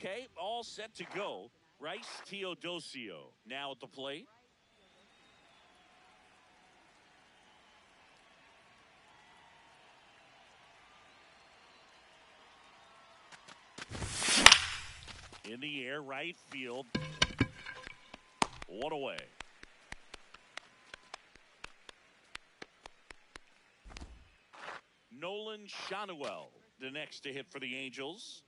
Okay, all set to go. Rice Teodosio now at the plate. In the air, right field. One away. Nolan Shanuel, the next to hit for the Angels.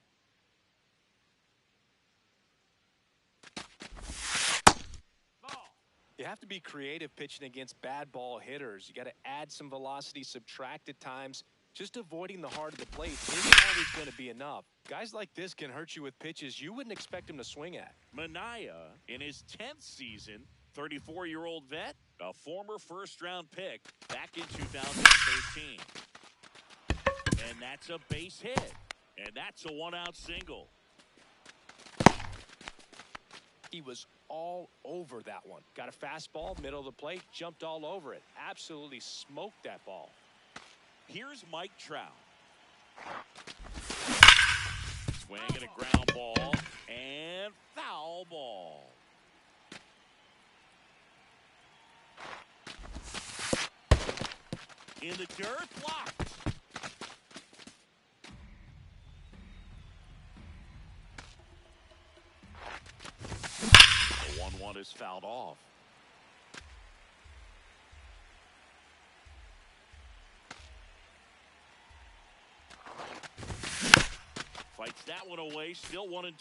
You have to be creative pitching against bad ball hitters. You got to add some velocity, subtract at times. Just avoiding the heart of the plate isn't always going to be enough. Guys like this can hurt you with pitches you wouldn't expect him to swing at. Minaya, in his 10th season, 34-year-old vet, a former first-round pick back in 2013. And that's a base hit. And that's a one-out single. He was all over that one. Got a fastball, middle of the plate, jumped all over it. Absolutely smoked that ball. Here's Mike Trout. Swing and a ground ball and foul ball. In the dirt, blocked. The 1-1 is fouled off. Fights that one away, still 1-2.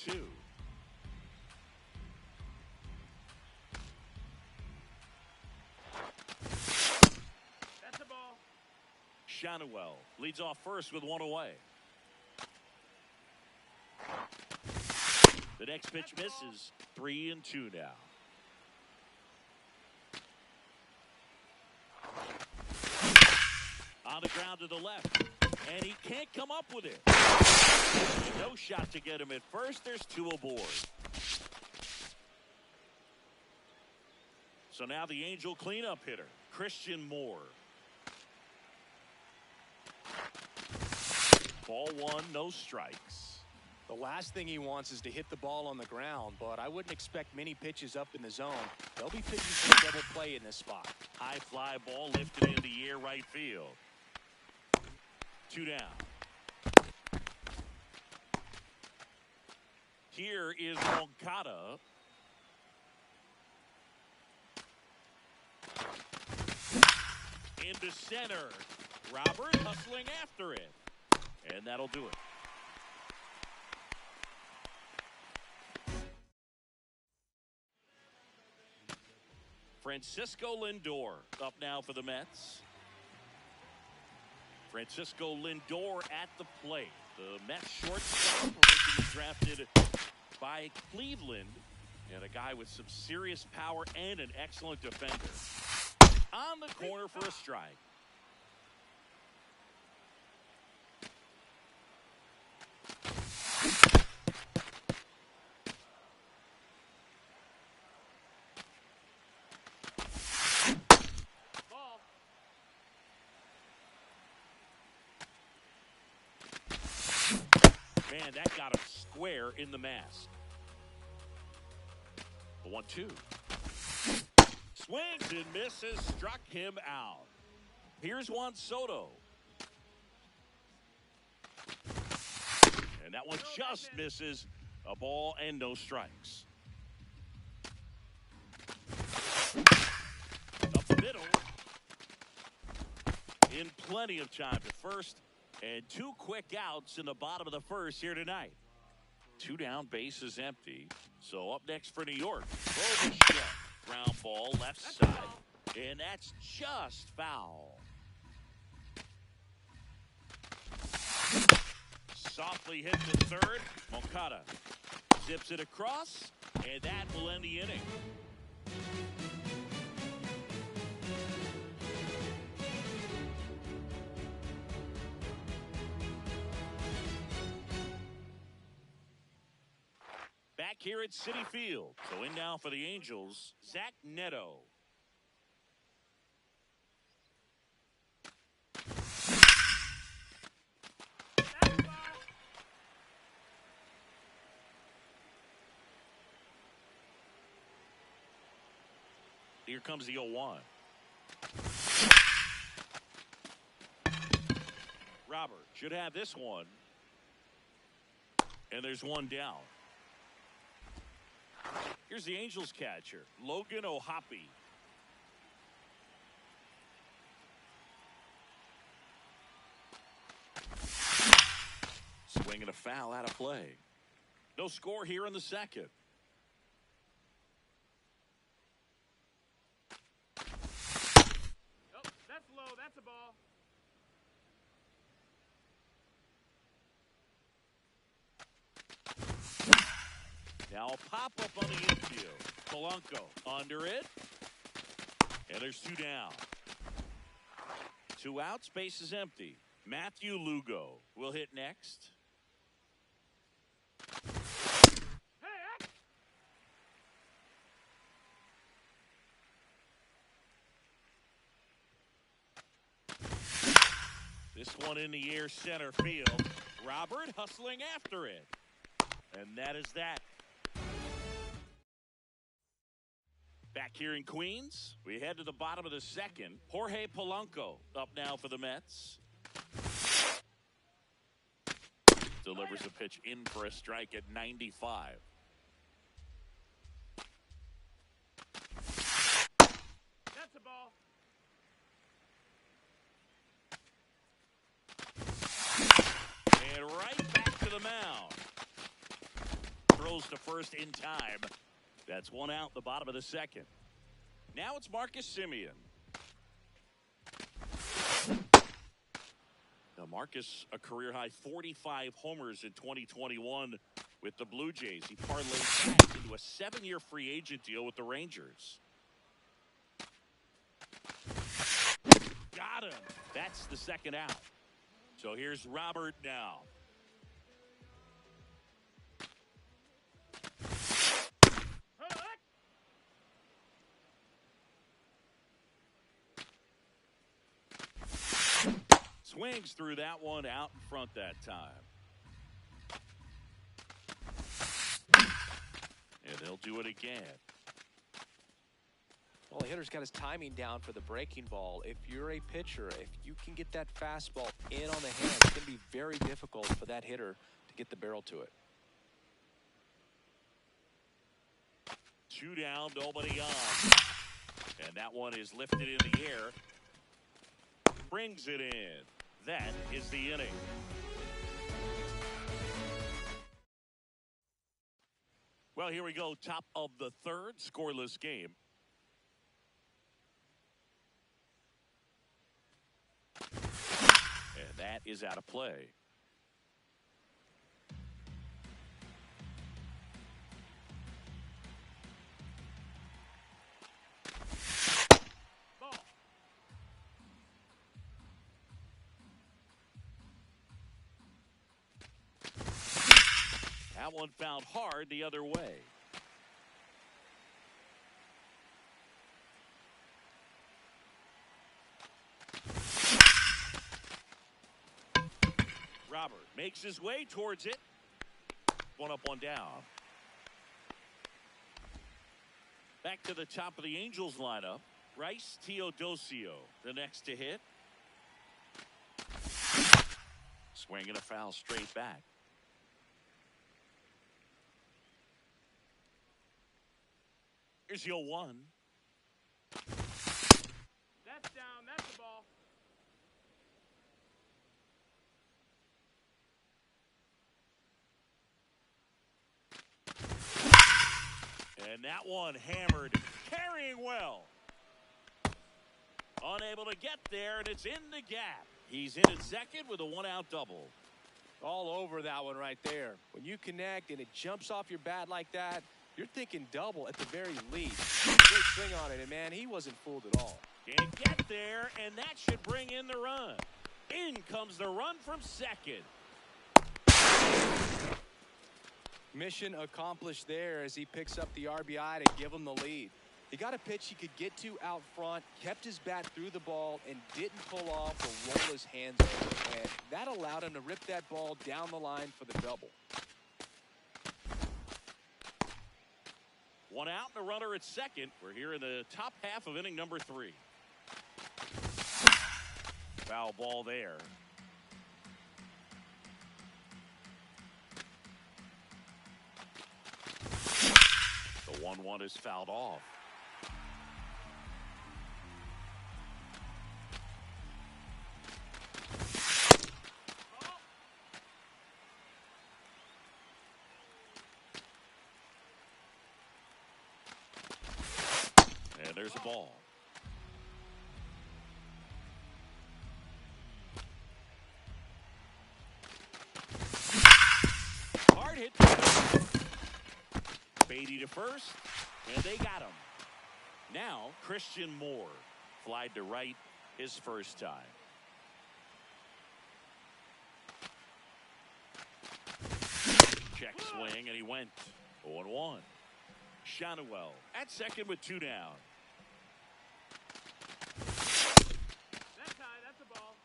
That's a ball. Shanuel leads off first with one away. The next pitch misses. 3-2 now. On the ground to the left. And he can't come up with it. No shot to get him at first. There's two aboard. So now the Angel cleanup hitter, Christian Moore. Ball one, no strikes. The last thing he wants is to hit the ball on the ground, but I wouldn't expect many pitches up in the zone. They'll be pitching some double play in this spot. High fly ball lifted in the air, right field. 2 down. Here is Moncada. Into center. Robert hustling after it. And that'll do it. Francisco Lindor up now for the Mets. Francisco Lindor at the plate. The Mets shortstop originally drafted by Cleveland, and a guy with some serious power and an excellent defender. On the corner for a strike. Man, that got him square in the mask. The 1-2. Swings and misses, struck him out. Here's Juan Soto. And that one just misses. A ball and no strikes. Up the middle. In plenty of time at first. And 2 quick outs in the bottom of the first here tonight. 2 down, base is empty. So up next for New York. Ground ball left side. And that's just foul. Softly hit to third. Moncada zips it across. And that will end the inning. Back here at Citi Field. So in now for the Angels, Zach Neto. Here comes the 0-1. Robert should have this one. And there's one down. Here's the Angels catcher, Logan O'Hoppe. Swinging a foul out of play. No score here in the second. Oh, that's low. That's a ball. Now a pop-up on the infield. Polanco under it. And there's two down. 2 outs, base is empty. Matthew Lugo will hit next. This one in the air, center field. Robert hustling after it. And that is that. Back here in Queens, we head to the bottom of the second. Jorge Polanco up now for the Mets. Delivers a pitch in for a strike at 95. That's a ball. And right back to the mound. Throws to first in time. That's 1 out, the bottom of the second. Now it's Marcus Semien. Now Marcus, a career-high 45 homers in 2021 with the Blue Jays. He parlayed that into a 7-year free agent deal with the Rangers. Got him. That's the second out. So here's Robert now. Swings through that one out in front that time. And they'll do it again. Well, the hitter's got his timing down for the breaking ball. If you're a pitcher, if you can get that fastball in on the hands, it's going to be very difficult for that hitter to get the barrel to it. 2 down, nobody on. And that one is lifted in the air. Brings it in. That is the inning. Well, here we go. Top of the third, scoreless game. And that is out of play. That one found hard the other way. Robert makes his way towards it. 1 up, 1 down. Back to the top of the Angels lineup. Rice Teodosio, the next to hit. Swinging a foul straight back. Here's the 0-1. That's down. That's the ball. And that one hammered, carrying well. Unable to get there, and it's in the gap. He's in at second with a 1-out double. All over that one right there. When you connect and it jumps off your bat like that, you're thinking double at the very least. Great swing on it, and man, he wasn't fooled at all. Can't get there, and that should bring in the run. In comes the run from second. Mission accomplished there as he picks up the RBI to give him the lead. He got a pitch he could get to out front, kept his bat through the ball, and didn't pull off or roll his hands over. And that allowed him to rip that ball down the line for the double. One out and a runner at second. We're here in the top half of inning number 3. Foul ball there. The 1-1 is fouled off. And there's a ball. Hard hit. Beatty to first, and they got him. Now, Christian Moore flied to right his first time. Check swing, and he went 0-1. Shanuel at second with 2 down. That's high. That's a ball.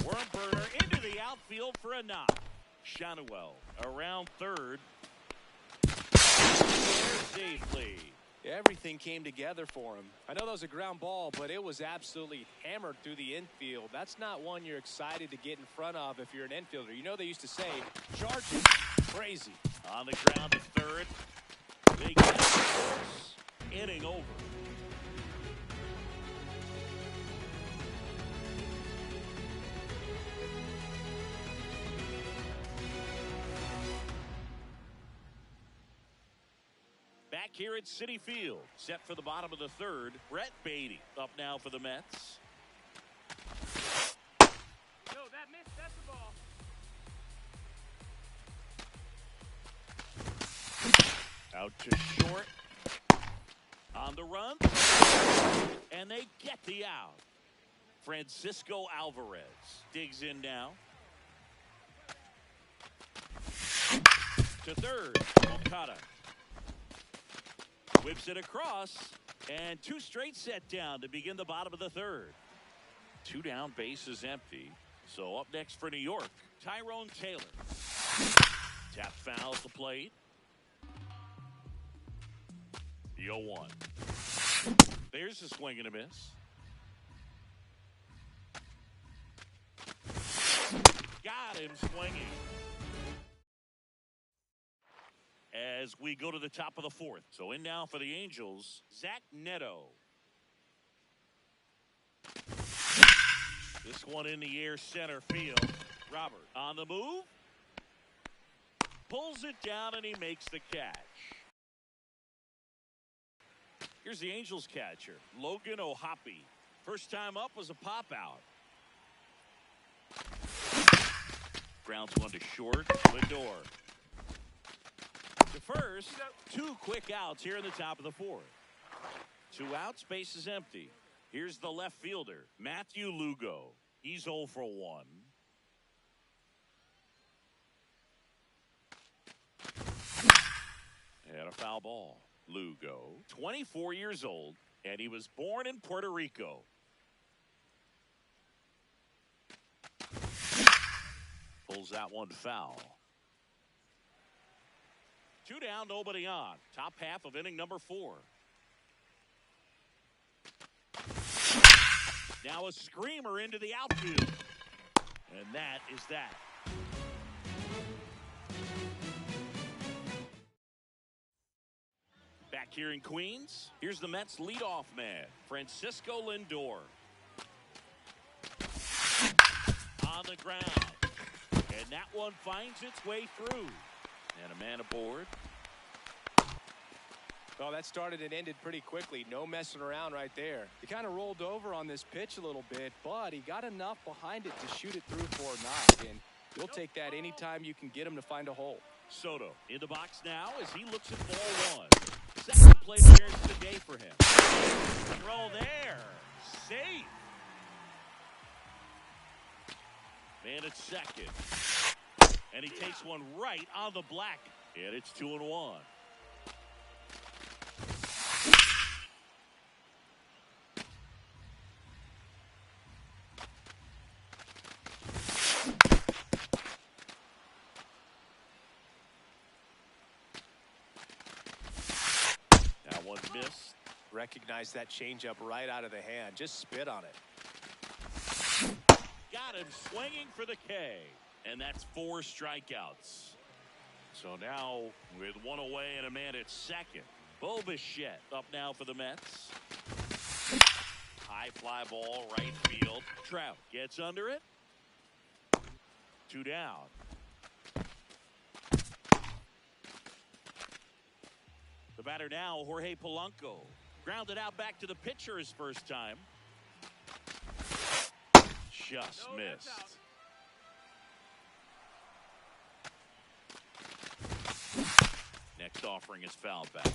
Worm burner into the outfield for a knock. Shanuel around third. Safely. Everything came together for him. I know that was a ground ball, but it was absolutely hammered through the infield. That's not one you're excited to get in front of if you're an infielder. You know they used to say, charges, crazy. On the ground to third. They get it. Inning over. Back here at Citi Field, set for the bottom of the third. Brett Beatty up now for the Mets. No, that missed. That's the ball. Out to short. On the run. And they get the out. Francisco Alvarez digs in now. To third. Okada. Whips it across, and 2 straight set down to begin the bottom of the third. 2 down, bases empty. So up next for New York, Tyrone Taylor. Tap fouls the plate. The 0-1. There's a swing and a miss. Got him swinging. As we go to the top of the 4th. So in now for the Angels, Zach Neto. This one in the air center field. Robert on the move. Pulls it down and he makes the catch. Here's the Angels catcher, Logan O'Hoppe. First time up was a pop out. Grounds one to short. Lindor. To first, 2 quick outs here in the top of the 4th. 2 outs, base is empty. Here's the left fielder, Matthew Lugo. He's 0 for 1. And a foul ball. Lugo, 24 years old, and he was born in Puerto Rico. Pulls that one foul. 2 down, nobody on. Top half of inning number 4. Now a screamer into the outfield. And that is that. Back here in Queens, here's the Mets leadoff man, Francisco Lindor. On the ground. And that one finds its way through. And a man aboard. Well, that started and ended pretty quickly. No messing around right there. He kind of rolled over on this pitch a little bit, but he got enough behind it to shoot it through for a knock. And you'll take that anytime you can get him to find a hole. Soto in the box now as he looks at ball 1. Second plate appearance of the day for him. Throw there. Safe. Man at second. And he takes one right on the black. And it's 2-1. Recognize that changeup right out of the hand. Just spit on it. Got him swinging for the K. And that's 4 strikeouts. So now with 1 away and a man at second. Bo Bichette up now for the Mets. High fly ball right field. Trout gets under it. 2 down. The batter now, Jorge Polanco. Grounded out back to the pitcher his first time. Just missed. Next offering is fouled back.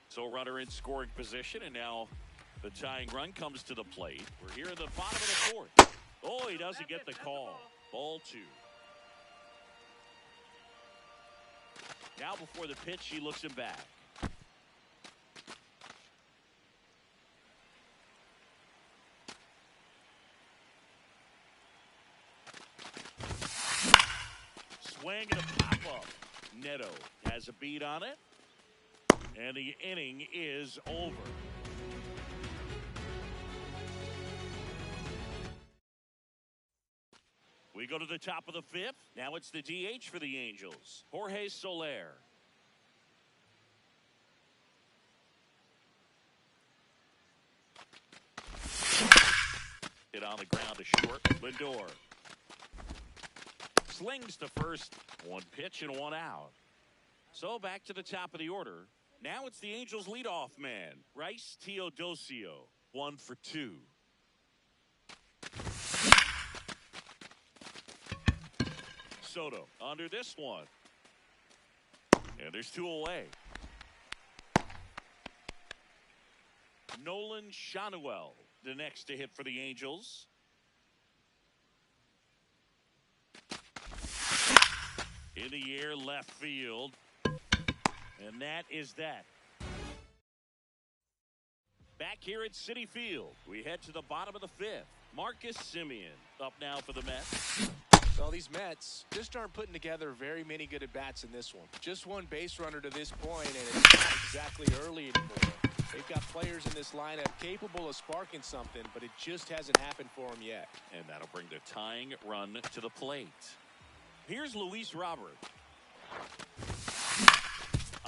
So runner in scoring position, and now the tying run comes to the plate. We're here in the bottom of the 4th. Oh, he doesn't get the call. Ball 2. Now before the pitch, he looks him back. Swing and a pop-up. Neto has a beat on it. And the inning is over. We go to the top of the 5th. Now it's the DH for the Angels, Jorge Soler. Hit on the ground to short. Lindor slings to first. 1 pitch and 1 out. So back to the top of the order. Now it's the Angels leadoff man, Rice Teodosio. 1 for 2. Soto under this one. And there's 2 away. Nolan Shanuel, the next to hit for the Angels. In the air, left field. And that is that. Back here at Citi Field, we head to the bottom of the 5th. Marcus Semien up now for the Mets. Well, these Mets just aren't putting together very many good at-bats in this one. Just 1 base runner to this point, and it's not exactly early anymore. They've got players in this lineup capable of sparking something, but it just hasn't happened for them yet. And that'll bring the tying run to the plate. Here's Luis Robert.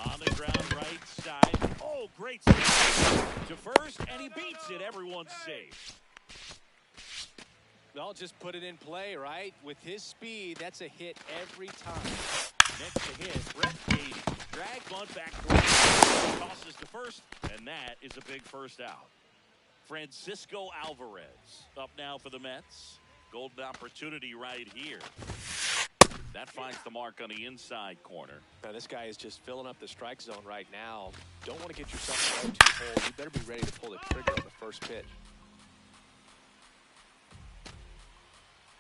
On the ground right side. Oh, great save. To first, and he beats it. Everyone's safe. Well, just put it in play, right? With his speed, that's a hit every time. Next to hit, Brett Beatty. Drag bunt back to tosses to first, and that is a big first out. Francisco Alvarez up now for the Mets. Golden opportunity right here. That finds the mark on the inside corner. Now, this guy is just filling up the strike zone right now. Don't want to get yourself in a 0-2 hole. You better be ready to pull the trigger on the first pitch.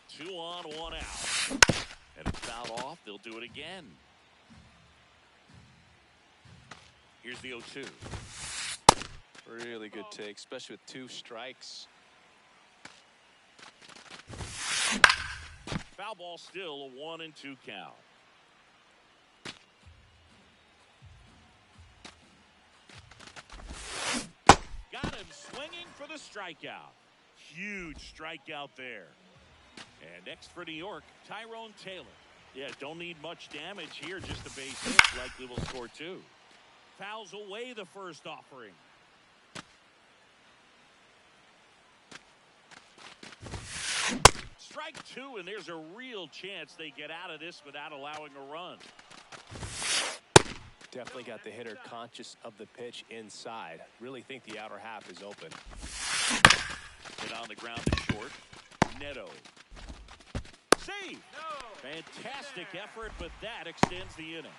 2 on, 1 out. And it's fouled off. They'll do it again. Here's the 0-2. Really good take, especially with 2 strikes. Foul ball still, a 1-2 count. Got him swinging for the strikeout. Huge strikeout there. And next for New York, Tyrone Taylor. Yeah, don't need much damage here, just a base hit. Likely will score 2. Fouls away the first offering. Strike 2, and there's a real chance they get out of this without allowing a run. Definitely got the hitter conscious of the pitch inside. Really think the outer half is open. Hit on the ground to short. Neto. Save! No. Fantastic effort, but that extends the inning.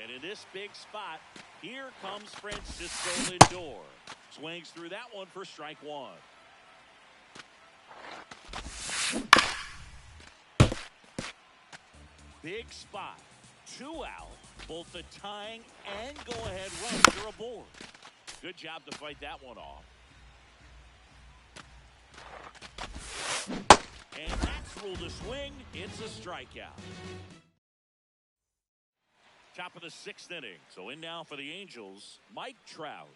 And in this big spot, here comes Francisco Lindor. Swings through that one for strike 1. Big spot. 2 out. Both the tying and go-ahead runs are aboard. Good job to fight that one off. And that's ruled a swing. It's a strikeout. Top of the 6th inning. So in now for the Angels, Mike Trout.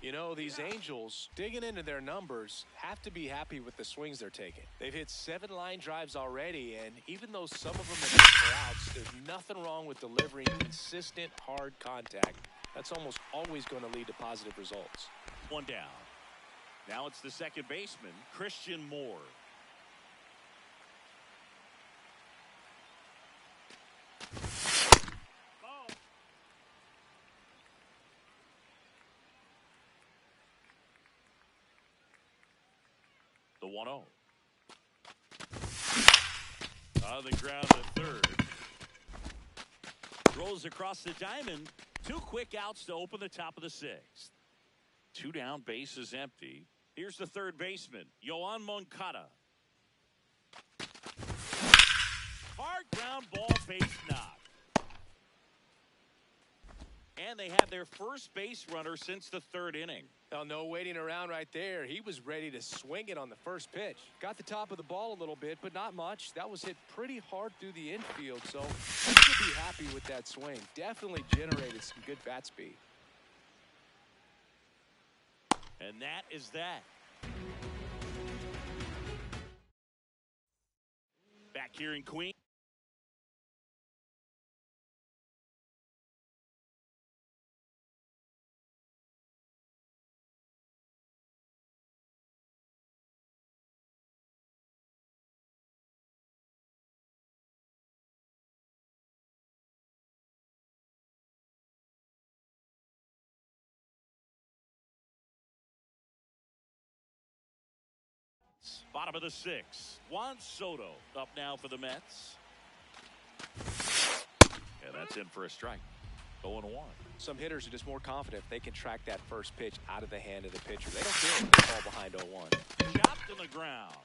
You know, these Angels, digging into their numbers, have to be happy with the swings they're taking. They've hit 7 line drives already, and even though some of them have been for outs, there's nothing wrong with delivering consistent, hard contact. That's almost always going to lead to positive results. One down. Now it's the second baseman, Christian Moore. Ball. The 1-0. On the ground to third. Rolls across the diamond. 2 quick outs to open the top of the 6th. 2 down, base is empty. Here's the third baseman, Yoan Moncada. Hard ground ball, base knock. And they have their first base runner since the 3rd inning. Now, no waiting around right there. He was ready to swing it on the first pitch. Got the top of the ball a little bit, but not much. That was hit pretty hard through the infield, so he should be happy with that swing. Definitely generated some good bat speed. And that is that. Back here in Queens. Bottom of the 6th. Juan Soto up now for the Mets. Yeah, that's in for a strike. 0-1. Some hitters are just more confident if they can track that first pitch out of the hand of the pitcher. They don't care if they fall behind 0-1. Chopped in the ground.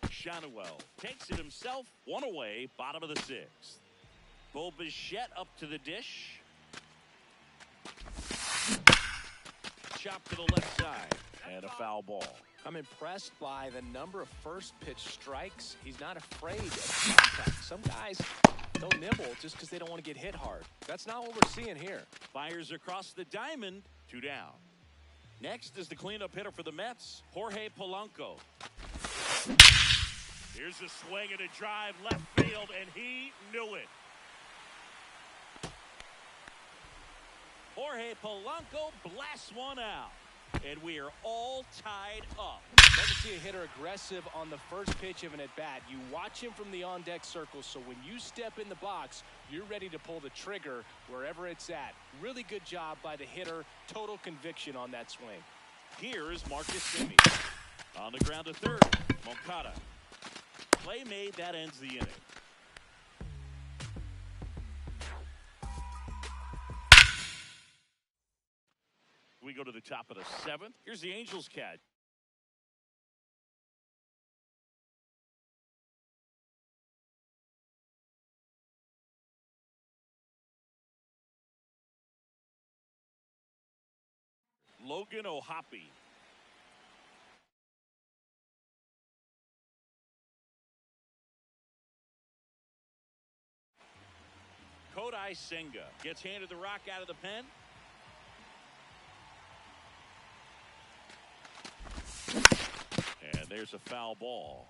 Shanuel takes it himself. 1 away. Bottom of the 6th. Bo Bichette up to the dish. Chopped to the left side. And a foul ball. I'm impressed by the number of first pitch strikes. He's not afraid of contact. Some guys, they'll nibble just because they don't want to get hit hard. That's not what we're seeing here. Fires across the diamond. 2 down. Next is the cleanup hitter for the Mets, Jorge Polanco. Here's a swing and a drive left field, and he knew it. Jorge Polanco blasts one out. And we are all tied up. Never see a hitter aggressive on the first pitch of an at-bat. You watch him from the on-deck circle, so when you step in the box, you're ready to pull the trigger wherever it's at. Really good job by the hitter. Total conviction on that swing. Here is Marcus Semien. On the ground to third. Moncada. Play made, that ends the inning. We go to the top of the 7th. Here's the Angels catch. Logan O'Hoppe. Kodai Senga gets handed the rock out of the pen. And there's a foul ball.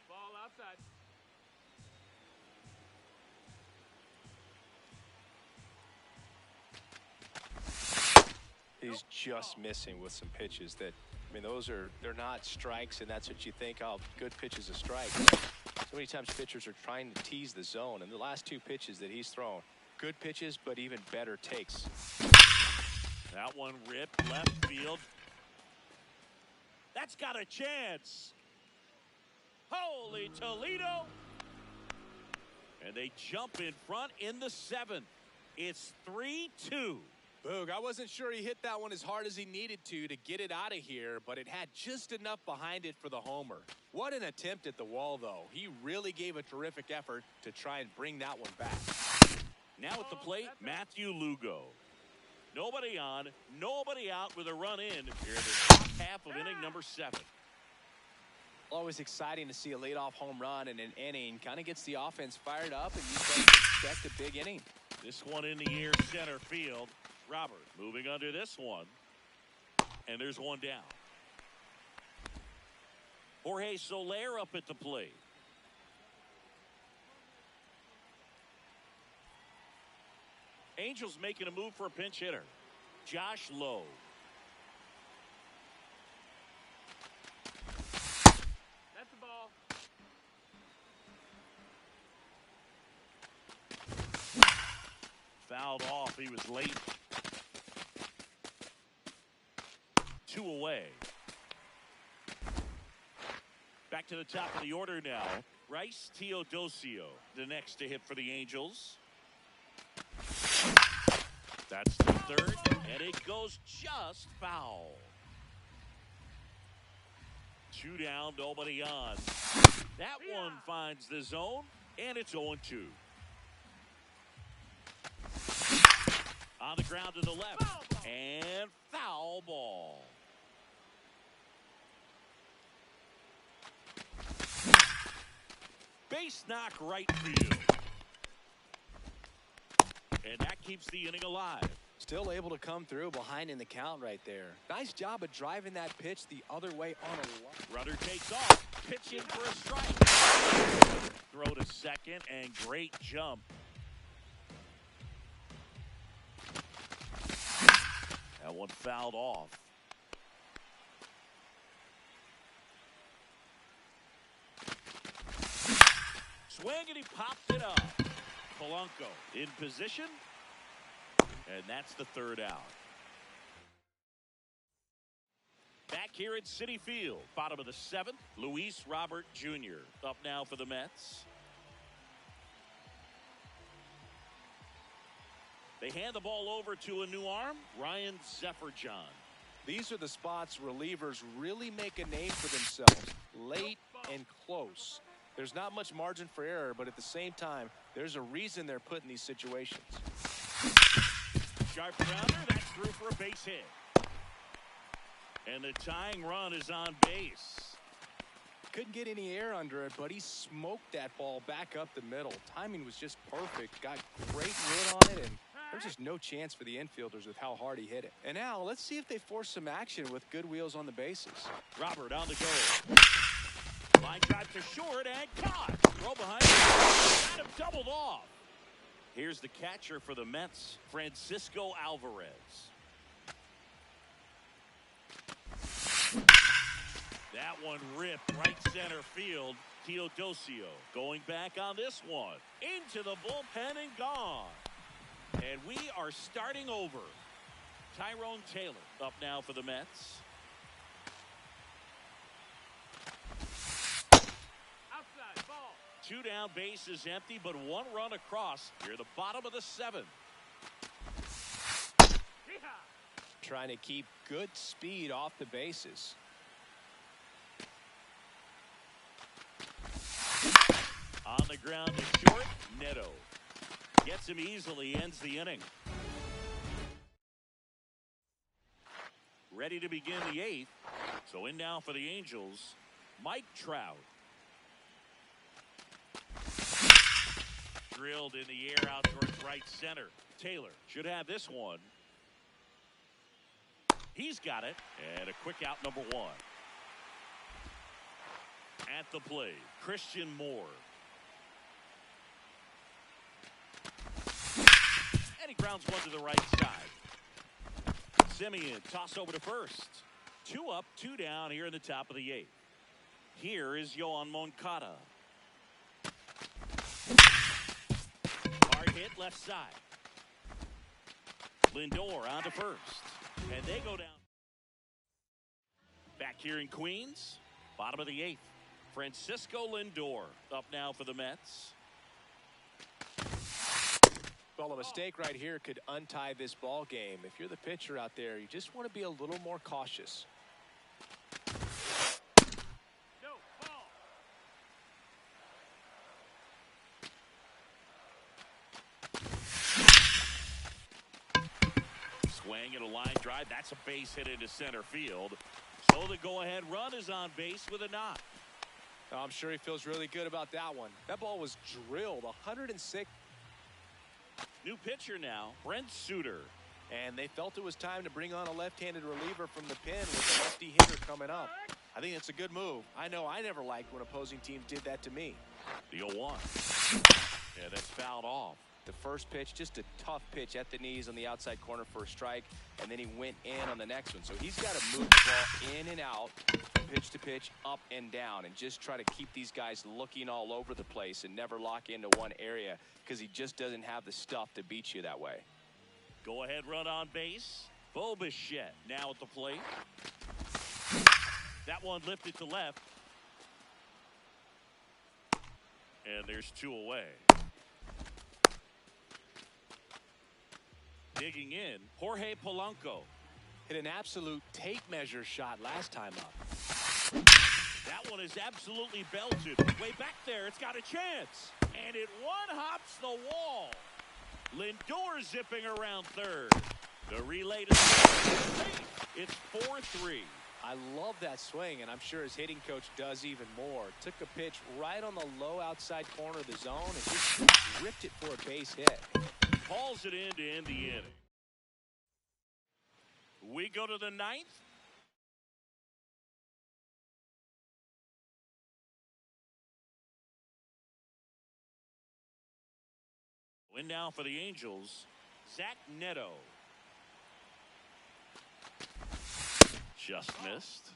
Ball outside. He's just missing with some pitches that, I mean, they're not strikes, and that's what you think, oh, good pitch is a strike. So many times pitchers are trying to tease the zone, and the last 2 pitches that he's thrown, good pitches, but even better takes. That one ripped left field. That's got a chance. Holy Toledo. And they jump in front in the 7th. It's 3-2. Boog, I wasn't sure he hit that one as hard as he needed to get it out of here, but it had just enough behind it for the homer. What an attempt at the wall, though. He really gave a terrific effort to try and bring that one back. Now at the plate, Matthew Lugo. Nobody on, nobody out with a run in here in the top half of inning number 7. Always exciting to see a leadoff home run in an inning. Kind of gets the offense fired up, and you start to expect a big inning. This one in the air, center field. Robert moving under this one. And there's one down. Jorge Soler up at the plate. Angels making a move for a pinch hitter. Josh Lowe. That's the ball. Fouled off. He was late. 2 away. Back to the top of the order now. Rice Teodosio, the next to hit for the Angels. That's the third, and it goes just foul. 2 down, nobody on. That one finds the zone, and it's 0-2. On the ground to the left, and foul ball. Base knock right field. And that keeps the inning alive. Still able to come through behind in the count right there. Nice job of driving that pitch the other way on a line. Runner takes off. Pitch in for a strike. Throw to second, and great jump. That one fouled off. Swing, and he popped it up. Polanco in position, and that's the third out. Back here at Citi Field, bottom of the 7th, Luis Robert Jr. up now for the Mets. They hand the ball over to a new arm, Ryan Zefferjon. These are the spots relievers really make a name for themselves, late and close. There's not much margin for error, but at the same time, there's a reason they're put in these situations. Sharp grounder, that's through for a base hit. And the tying run is on base. Couldn't get any air under it, but he smoked that ball back up the middle. Timing was just perfect. Got great wood on it, and there's just no chance for the infielders with how hard he hit it. And now, let's see if they force some action with good wheels on the bases. Robert on the go. Line drive to short and caught. Throw behind. Got him doubled off. Here's the catcher for the Mets, Francisco Alvarez. That one ripped right center field. Teodosio going back on this one. Into the bullpen and gone. And we are starting over. Tyrone Taylor up now for the Mets. Outside, ball. 2 down, base is empty, but 1 run across. Near the bottom of the 7th. Yeehaw. Trying to keep good speed off the bases. On the ground to short, Neto. Gets him easily, ends the inning. Ready to begin the 8th. So in now for the Angels, Mike Trout. Drilled in the air out towards right center. Taylor should have this one. He's got it. And a quick out, number 1. At the plate, Christian Moore. And he grounds one to the right side. Simeon toss over to first. 2 up, 2 down here in the top of the 8th. Here is Yoan Moncada. Hard hit left side. Lindor on to first. And they go down. Back here in Queens, bottom of the 8th. Francisco Lindor up now for the Mets. Well, a mistake right here could untie this ball game. If you're the pitcher out there, you just want to be a little more cautious. No, ball. Swing and a line drive. That's a base hit into center field. So the go-ahead run is on base with a knock. Oh, I'm sure he feels really good about that one. That ball was drilled 106. New pitcher now, Brent Suter. And they felt it was time to bring on a left-handed reliever from the pen with a lefty hitter coming up. I think it's a good move. I know I never liked when opposing teams did that to me. The 0-1. Yeah, that's fouled off. The first pitch, just a tough pitch at the knees on the outside corner for a strike, and then he went in on the next one. So he's got to move the ball in and out, from pitch to pitch, up and down, and just try to keep these guys looking all over the place and never lock into one area because he just doesn't have the stuff to beat you that way. Go ahead run on base. Bobichette now at the plate. That one lifted to left. And there's 2 away. Digging in, Jorge Polanco. Hit an absolute tape measure shot last time up. That one is absolutely belted. Way back there, it's got a chance. And it one-hops the wall. Lindor zipping around third. The relay to third. It's 4-3. I love that swing, and I'm sure his hitting coach does even more. Took a pitch right on the low outside corner of the zone and just ripped it for a base hit. Calls it in to end the inning. We go to the 9th. Win now for the Angels, Zach Neto. Just missed.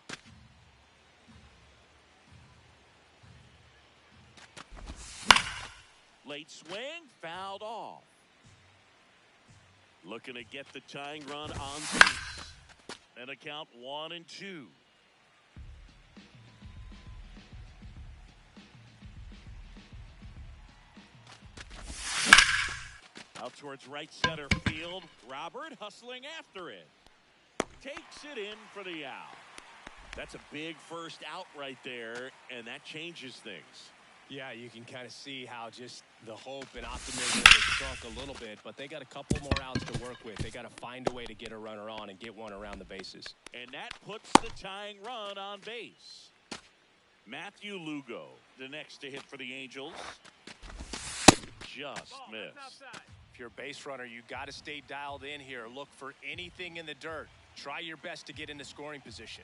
Late swing, fouled off. Looking to get the tying run on base. And a count 1-2. Out towards right center field. Robert hustling after it. Takes it in for the out. That's a big first out right there, and that changes things. Yeah, you can kind of see how just the hope and optimism has shrunk a little bit, but they got a couple more outs to work with. They got to find a way to get a runner on and get one around the bases. And that puts the tying run on base. Matthew Lugo, the next to hit for the Angels. Just Ball, missed. that's outside. If you're a base runner, you got to stay dialed in here. Look for anything in the dirt. Try your best to get into scoring position.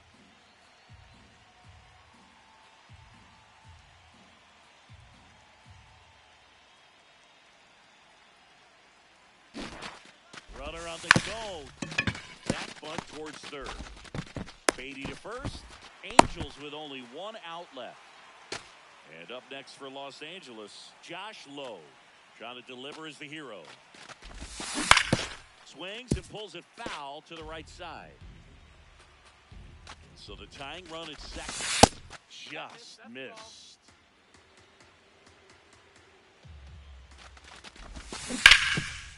Runner on the go. That bunt towards third. Beatty to first. Angels with only 1 out left. And up next for Los Angeles, Josh Lowe. Trying to deliver as the hero. Swings and pulls it foul to the right side. So the tying run at second. Just missed.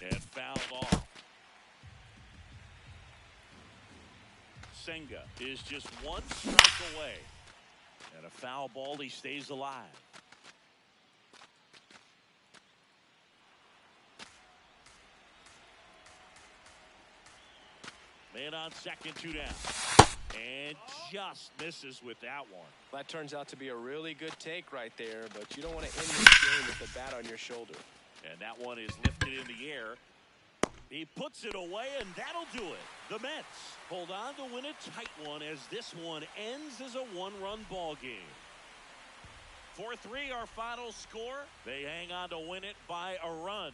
And fouled off. Senga is just 1 strike away. And a foul ball, he stays alive. Man on second, 2 down. And just misses with that one. That turns out to be a really good take right there, but you don't want to end this game with the bat on your shoulder. And that one is lifted in the air. He puts it away, and that'll do it. The Mets hold on to win a tight one as this one ends as a 1-run ball game. 4-3 our final score. They hang on to win it by a run.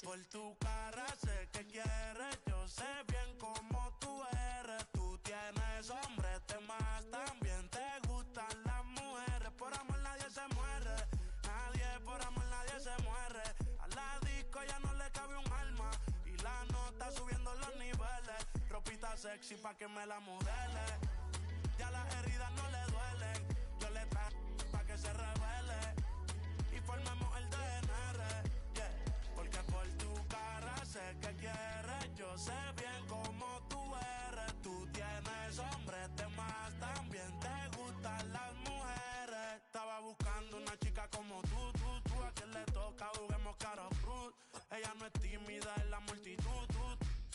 Por tu cara sé que quieres, yo sé bien cómo tú eres. Tú tienes hombre, te más también te gustan las mujeres. Por amor nadie se muere, nadie por amor nadie se muere. A la disco ya no le cabe un alma y la nota subiendo los niveles. Ropita sexy pa' que me la modele. Ya las heridas no le duelen, yo le traigo pa' que se revele y formemos el DNR. Yeah. Porque por tu cara sé que quieres, yo sé bien cómo tú eres. Tú tienes hombre, te más también te gustan las mujeres. es tímida en la multitud.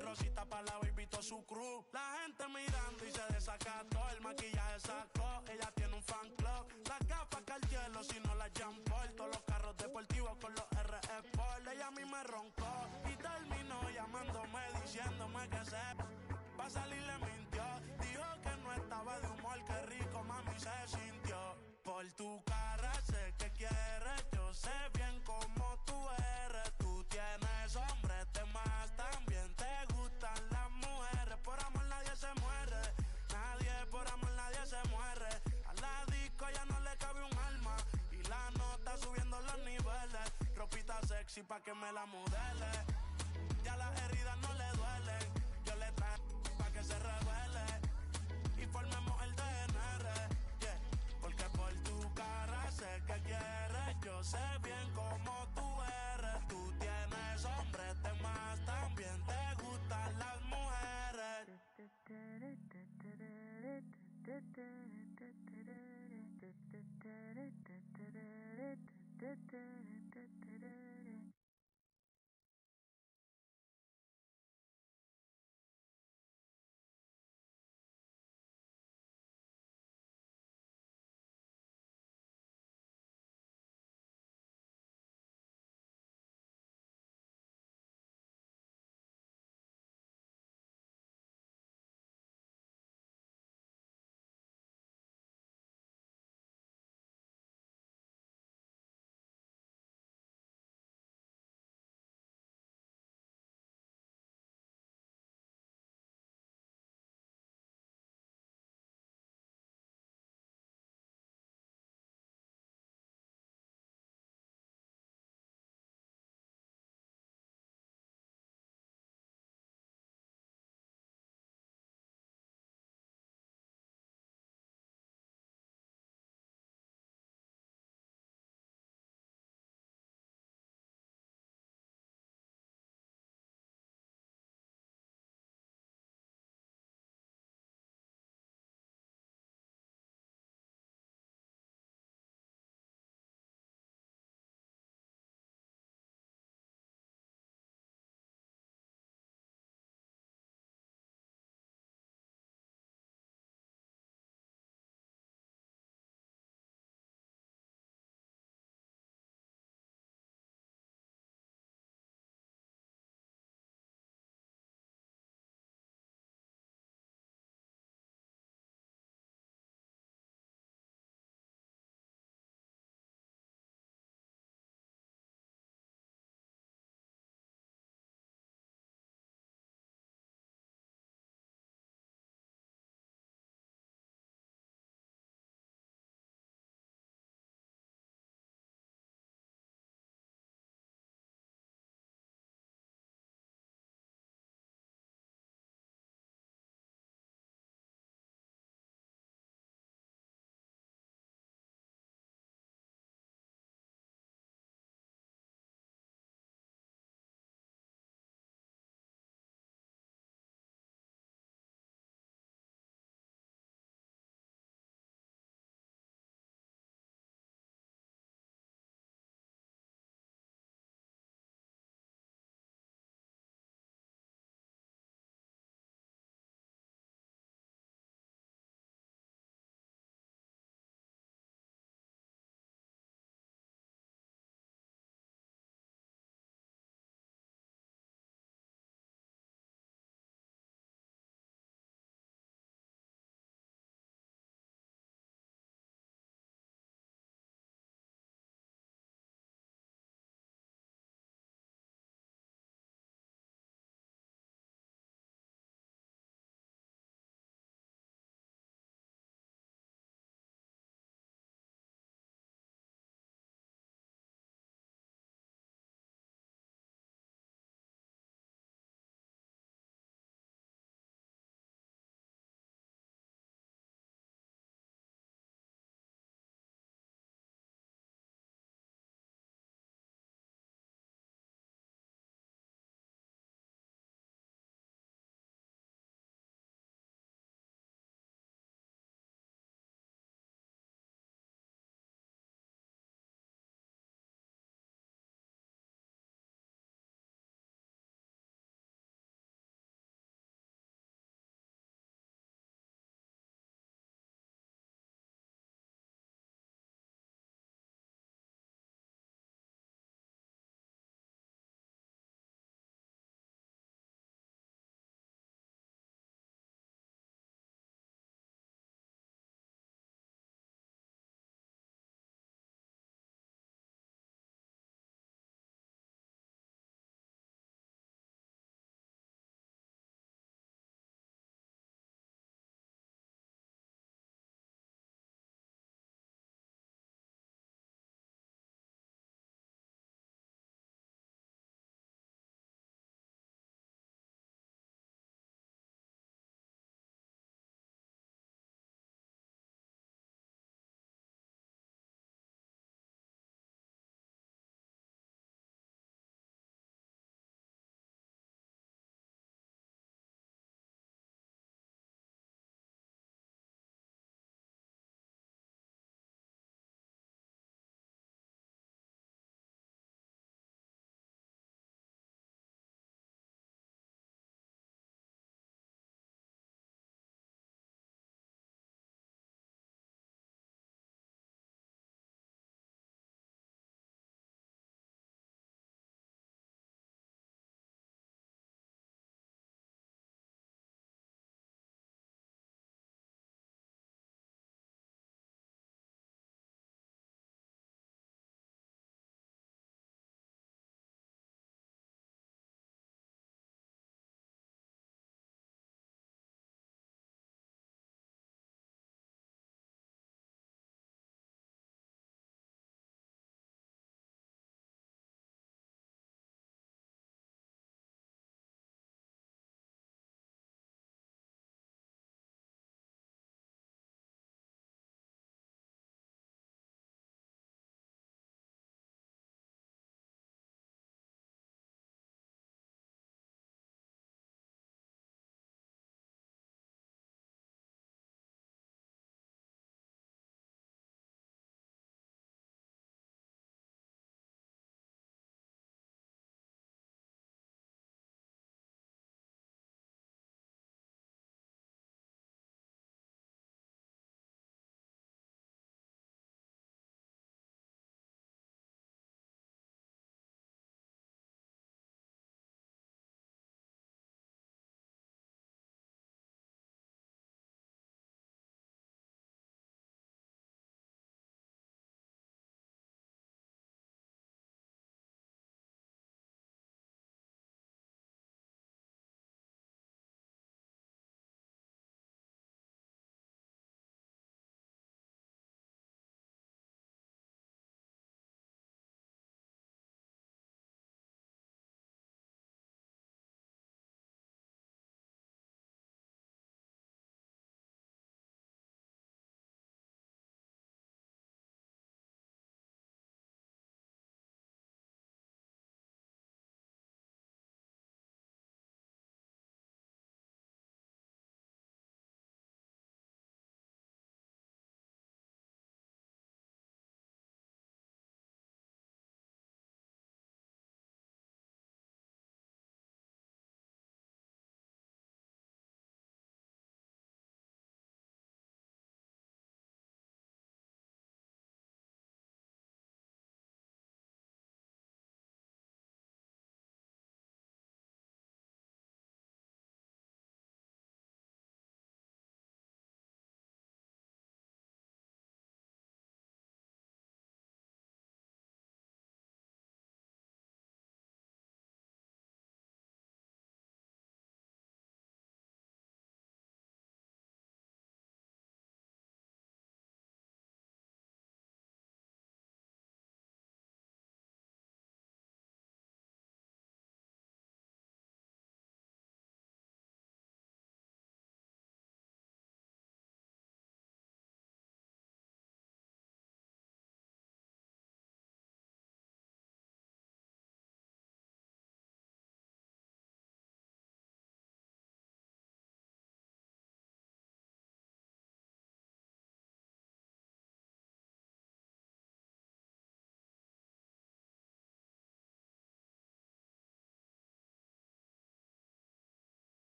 Rosita pa' la baby, toda su crew. La gente mirando y se desacató. El maquillaje sacó, ella tiene un fan club. Las gafas Cartier, si no las Jean Paul. Todos los carros deportivos con los RS Sport. Ella a mí me roncó y terminó llamándome, diciéndome que se pa' salir le mintió. Dijo que no estaba de humor, que rico mami se sintió. Por tu cara sé que quieres, yo sé bien cómo tú eres. Tú tienes hombres de más, también te gustan las mujeres. Por amor nadie se muere, nadie por amor nadie se muere. A la disco ya no le cabe un alma y la nota subiendo los niveles. Ropita sexy pa' que me la modele, ya las heridas no le duelen. Yo le traje pa' que se revele y formemos el DNR, yeah. Porque por tu cara sé que quieres, yo sé bien